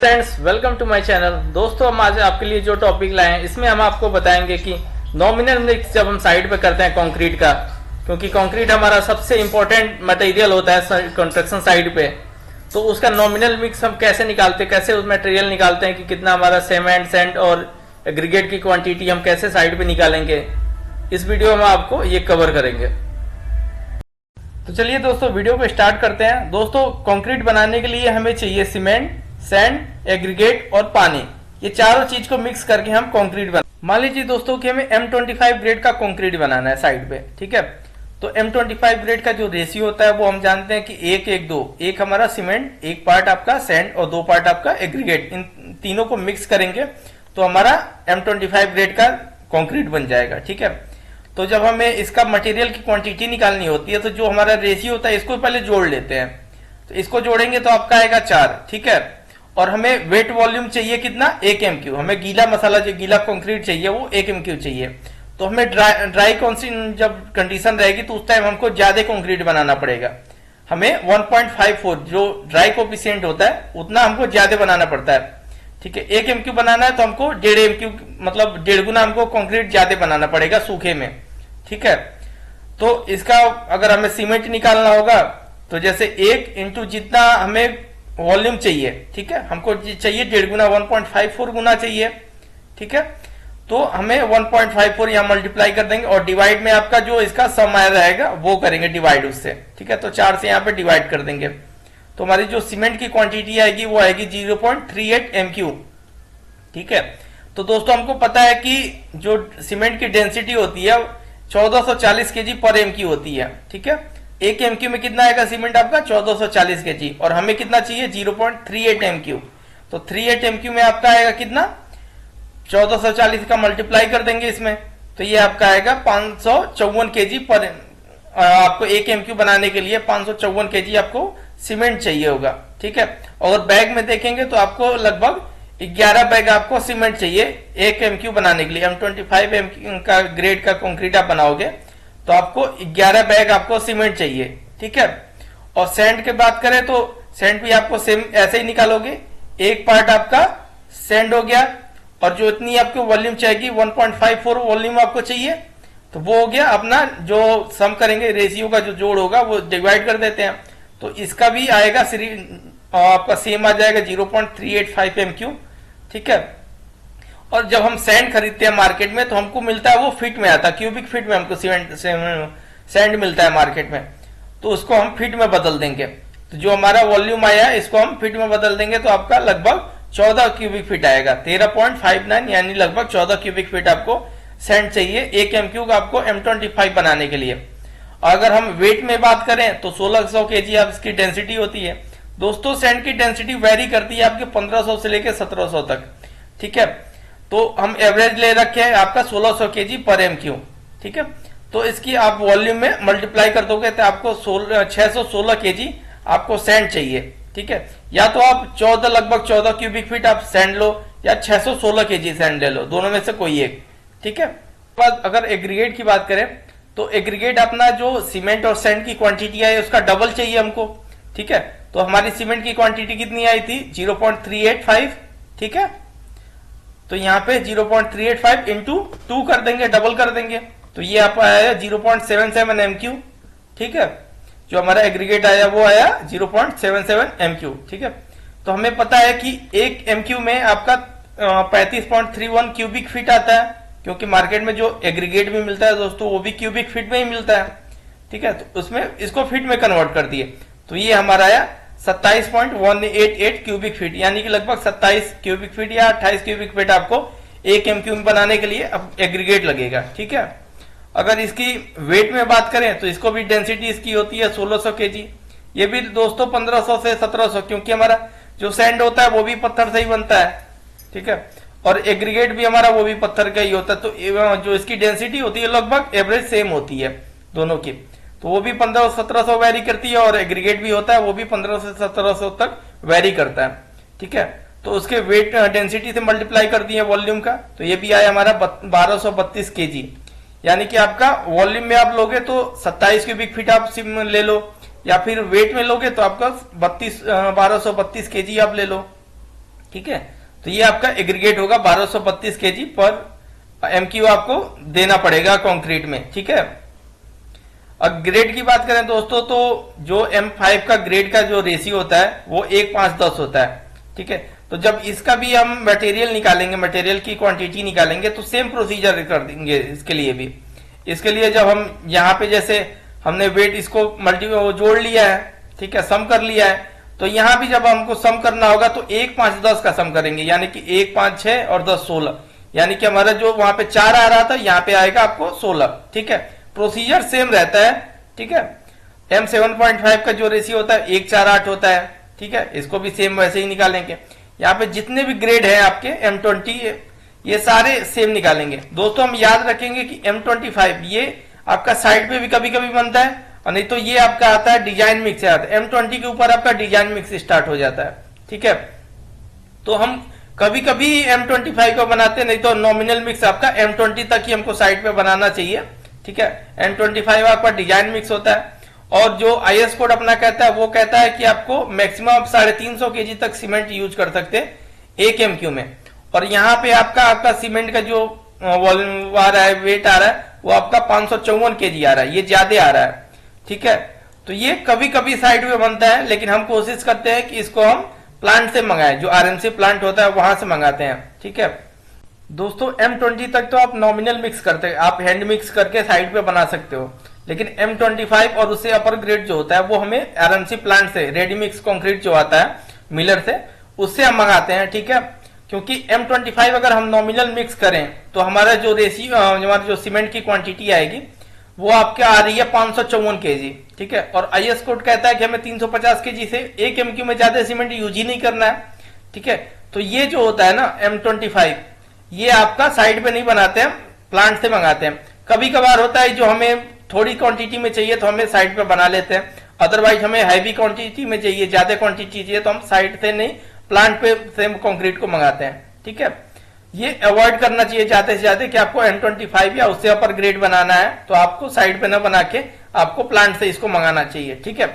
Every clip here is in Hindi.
Friends, welcome to my channel. दोस्तों, हम आज आपके लिए जो टॉपिक लाए हैं इसमें हम आपको बताएंगे कि नॉमिनल मिक्स जब हम साइड पे करते हैं कंक्रीट का, क्योंकि कंक्रीट हमारा सबसे इंपॉर्टेंट मटेरियल होता है कंस्ट्रक्शन साइड पे, तो उसका नॉमिनल मिक्स हम कैसे निकालते हैं, कैसे उस मटेरियल निकालते हैं कि कितना हमारा सीमेंट सैंड और एग्रीगेट की क्वांटिटी हम कैसे साइड पे निकालेंगे, इस वीडियो में आपको ये कवर करेंगे। तो चलिए दोस्तों, वीडियो को स्टार्ट करते हैं। दोस्तों, कंक्रीट बनाने के लिए हमें चाहिए सीमेंट, सैंड, एग्रीगेट और पानी। ये चारों चीज को मिक्स करके हम कंक्रीट बना। मान लीजिए दोस्तों कि हमें M25 ग्रेड का कंक्रीट बनाना है साइड पे, ठीक है। तो M25 ग्रेड का जो रेशियो होता है वो हम जानते हैं कि 1:1:2। एक हमारा सीमेंट, एक पार्ट आपका सैंड और 2 पार्ट आपका एग्रीगेट। इन तीनों को मिक्स करेंगे तो हमारा M25 ग्रेड का कंक्रीट बन जाएगा, ठीक है। तो जब हमें इसका मटेरियल की क्वांटिटी निकालनी होती है तो जो हमारा रेशियो होता है इसको पहले जोड़ लेते हैं। तो इसको जोड़ेंगे तो आपका आएगा 4, ठीक है। और हमें वेट वॉल्यूम चाहिए कितना, 1 MQ। हमें गीला मसाला जो गीला कंक्रीट चाहिए वो 1 MQ चाहिए। तो हमें ड्राई जब कंडीशन रहेगी तो उस टाइम हमको ज्यादा कंक्रीट बनाना पड़ेगा। हमें 1.54 जो ड्राई कोफिशिएंट होता है उतना हमको ज्यादा बनाना पड़ता है, ठीक है। 1 MQ बनाना है तो हमको 1.5 MQ मतलब 1.5 गुना हमको कंक्रीट ज्यादा बनाना पड़ेगा सूखे में, ठीक है। तो इसका अगर हमें सीमेंट निकालना होगा तो जैसे 1 इंटू जितना हमें वॉल्यूम चाहिए, ठीक है, हमको चाहिए 1.5 गुना, 1.54 गुना चाहिए, ठीक है। तो हमें 1.54 यहां मल्टीप्लाई कर देंगे और डिवाइड में आपका जो इसका सम आया रहेगा वो करेंगे डिवाइड उससे, ठीक है। तो 4 से यहां पे डिवाइड कर देंगे तो हमारी जो सीमेंट की क्वांटिटी आएगी वो आएगी 0.38 MQ, ठीक है। तो दोस्तों, हमको पता है कि जो सीमेंट की डेंसिटी होती है 1440 kg पर MQ होती है, ठीक है। 1 MQ में कितना आएगा सीमेंट आपका 1440 kg और हमें कितना चाहिए 0.38 MQ। तो 38 MQ में आपका आएगा कितना, 1440 का मल्टीप्लाई कर देंगे इसमें तो ये आपका आएगा 554 kg पर। आपको 1 MQ बनाने के लिए 554 kg आपको सीमेंट चाहिए होगा, ठीक है। और बैग में देखेंगे तो आपको लगभग 11 बैग आपको सीमेंट चाहिए 1 MQ बनाने के लिए। M25 MQ का ग्रेड का कंक्रीट आप बनाओगे तो आपको 11 बैग आपको सीमेंट चाहिए, ठीक है। और सैंड की बात करें तो सैंड भी आपको सेम ऐसे ही निकालोगे। एक पार्ट आपका सैंड हो गया और जो इतनी आपको वॉल्यूम चाहिए 1.54 वॉल्यूम आपको चाहिए, तो वो हो गया अपना। जो सम करेंगे रेशियो का जो जोड़ होगा वो डिवाइड कर देते हैं तो इसका भी आएगा आपका सेम आ जाएगा 0.385 MQ, ठीक है। और जब हम सैंड खरीदते हैं मार्केट में तो हमको मिलता है वो फिट में आता है, क्यूबिक फिट में हमको सैंड मिलता है मार्केट में, तो उसको हम फिट में बदल देंगे। तो जो हमारा वॉल्यूम आया है इसको हम फिट में बदल देंगे तो आपका लगभग 14 क्यूबिक फिट आएगा, 13.59 यानी लगभग 14 क्यूबिक फिट आपको सैंड चाहिए 1 MQ का आपको M25 बनाने के लिए। अगर हम वेट में बात करें तो 1600 kg आप इसकी डेंसिटी होती है। दोस्तों, सैंड की डेंसिटी वेरी करती है आपके 1500 से लेकर 1700 तक, ठीक है। तो हम एवरेज ले रखे हैं आपका 1600 kg पर MQ, ठीक है। तो इसकी आप वॉल्यूम में मल्टीप्लाई कर दोगे तो आपको 616 kg आपको सैंड चाहिए, ठीक है। या तो आप 14 लगभग 14 क्यूबिक फीट आप सैंड लो या 616 kg सैंड ले लो, दोनों में से कोई एक, ठीक है। अगर एग्रीगेट की बात करें तो एग्रीगेट अपना जो सीमेंट और सैंड की क्वांटिटी है उसका डबल चाहिए हमको, ठीक है। तो हमारी सीमेंट की क्वांटिटी कितनी आई थी 0.385, ठीक है। तो यहाँ पे 0.385 इंटू 2 कर देंगे, डबल कर देंगे तो ये आप आया 0.77 MQ, ठीक है। जो हमारा एग्रीगेट आया वो आया 0.77 MQ, ठीक है। तो हमें पता है कि 1 MQ में आपका 35.31 क्यूबिक फीट आता है, क्योंकि मार्केट में जो एग्रीगेट भी मिलता है दोस्तों वो भी क्यूबिक फीट में ही मिलता है, ठीक है। तो उसमें इसको फीट में कन्वर्ट कर दिए तो ये हमारा आया 27.188 क्यूबिक फीट, यानी कि लगभग 27 क्यूबिक फीट या 28 क्यूबिक फीट आपको 1 MQ में बनाने के लिए अब एग्रीगेट लगेगा, ठीक है। अगर इसकी वेट में बात करें तो इसको भी डेंसिटी इसकी होती है 1600 kg। ये भी दोस्तों 1500 से 1700, क्योंकि हमारा जो सैंड होता है वो भी पत्थर से ही बनता है, ठीक है। और एग्रीगेट भी हमारा वो भी पत्थर का ही होता है। तो जो इसकी डेंसिटी होती है लगभग एवरेज सेम होती है दोनों की। तो वो भी 1500-1700 वेरी करती है और एग्रीगेट भी होता है वो भी 1500 से 1700 तक वेरी करता है, ठीक है। तो उसके वेट डेंसिटी से मल्टीप्लाई कर दिए वॉल्यूम का तो ये भी आया हमारा 1232 kg, यानी कि आपका वॉल्यूम में आप लोगे तो 27 क्यूबिक फीट आप ले लो या फिर वेट में लोगे तो आपका 1232 kg आप ले लो, ठीक है। तो ये आपका एग्रीगेट होगा 1232 केजी पर एमक्यू आपको देना पड़ेगा कंक्रीट में, ठीक है। अब ग्रेड की बात करें दोस्तों, तो जो M5 का ग्रेड का जो रेशियो होता है वो 1:5:10 होता है, ठीक है। तो जब इसका भी हम मटेरियल निकालेंगे, मटेरियल की क्वांटिटी निकालेंगे, तो सेम प्रोसीजर कर देंगे इसके लिए भी। इसके लिए जब हम यहाँ पे जैसे हमने वेट इसको जोड़ लिया है, ठीक है, सम कर लिया है, तो यहाँ भी जब हमको सम करना होगा तो 1:5:10 का सम करेंगे, यानी कि 1 5 6 और 10 16, यानी कि हमारा जो वहां पे 4 आ रहा था यहाँ पे आएगा आपको 16, ठीक है। प्रोसीजर सेम रहता है, ठीक है। M7.5 का जो रेशियो होता है 1:4:8 होता है, ठीक है। इसको भी सेम वैसे ही निकालेंगे। यहाँ पे जितने भी ग्रेड है आपके M20 ये सारे सेम निकालेंगे। दोस्तों हम याद रखेंगे कि M25 ये आपका साइड पे भी कभी कभी बनता है, और नहीं तो ये आपका आता है डिजाइन मिक्स से आता है। M20 के ऊपर आपका डिजाइन मिक्स स्टार्ट हो जाता है, ठीक है। तो हम कभी कभी M25 को बनाते हैं, नहीं तो नॉमिनल मिक्स आपका M20 तक ही हमको साइड पे बनाना चाहिए, ठीक है। M25 आपका डिजाइन मिक्स होता है, और जो IS कोड अपना कहता है वो कहता है कि आपको मैक्सिमम 350 केजी तक सीमेंट यूज कर सकते हैं 1 MQ में। और यहाँ पे आपका सीमेंट का जो वॉल्यूम आ रहा है, वेट आ रहा है, वो आपका 554 केजी आ रहा है, ये ज्यादा आ रहा है, ठीक है। तो ये कभी कभी साइड में बनता है, लेकिन हम कोशिश करते हैं कि इसको हम प्लांट से मंगाएं, जो RMC प्लांट होता है वहां से मंगाते हैं, ठीक है। दोस्तों M20 तक तो आप नॉमिनल मिक्स करते हैं, आप हैंड मिक्स करके साइड पे बना सकते हो, लेकिन M25 और उससे अपर ग्रेड जो होता है वो हमें RMC प्लांट से, रेडी मिक्स कंक्रीट जो आता है मिलर से, उससे हम मंगाते हैं, ठीक है। क्योंकि M25 अगर हम नॉमिनल मिक्स करें तो हमारा जो रेशियो, हमारा जो सीमेंट की क्वांटिटी आएगी वो आपके आ रही है 554 केजी, ठीक है। और IS कोड कहता है कि हमें 350 केजी से 1 MQ में ज्यादा सीमेंट यूज ही नहीं करना है, ठीक है। तो ये जो होता है ना M25, ये आपका साइड पे नहीं बनाते हैं, प्लांट से मंगाते हैं। कभी कभार होता है जो हमें थोड़ी क्वांटिटी में चाहिए तो हमें साइड पे बना लेते हैं, अदरवाइज हमें हैवी क्वांटिटी में चाहिए, ज्यादा क्वांटिटी चाहिए तो हम साइड से नहीं प्लांट पे से कंक्रीट को मंगाते हैं, ठीक है। ये अवॉइड करना चाहिए ज्यादा से ज्यादा कि आपको M25 या उससे अपर ग्रेड बनाना है तो आपको साइड पे ना बना के आपको प्लांट से इसको मंगाना चाहिए, ठीक है।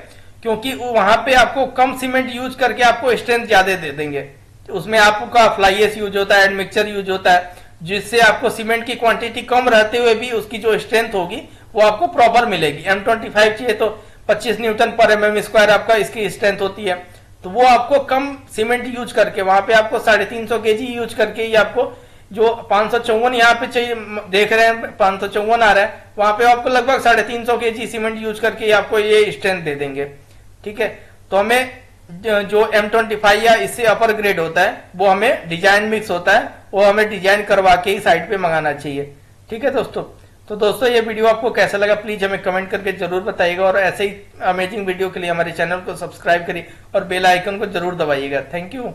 क्योंकि वहां पे आपको कम सीमेंट यूज करके आपको स्ट्रेंथ ज्यादा दे देंगे, उसमें आपका फ्लाई एश यूज होता है, एडमिक्सचर यूज होता है, जिससे आपको सीमेंट की क्वांटिटी कम रहते हुए भी उसकी जो स्ट्रेंथ होगी वो आपको प्रॉपर मिलेगी। M25 चाहिए तो 25 न्यूटन पर mm² आपका इसकी स्ट्रेंथ होती है, तो वो आपको कम सीमेंट यूज करके, वहां पे आपको 350 केजी यूज करके ही आपको जो 554 यहाँ पे चाहिए, देख रहे हैं 554 आ रहा है, वहां पे आपको लगभग 350 केजी सीमेंट यूज करके आपको ये स्ट्रेंथ दे देंगे, ठीक है। तो हमें जो M25 या इससे अपर ग्रेड होता है वो हमें डिजाइन मिक्स होता है, वो हमें डिजाइन करवा के ही साइड पे मंगाना चाहिए, ठीक है दोस्तों। तो दोस्तों ये वीडियो आपको कैसा लगा प्लीज हमें कमेंट करके जरूर बताइएगा, और ऐसे ही अमेजिंग वीडियो के लिए हमारे चैनल को सब्सक्राइब करिए और बेल आइकन को जरूर दबाइएगा। Thank you.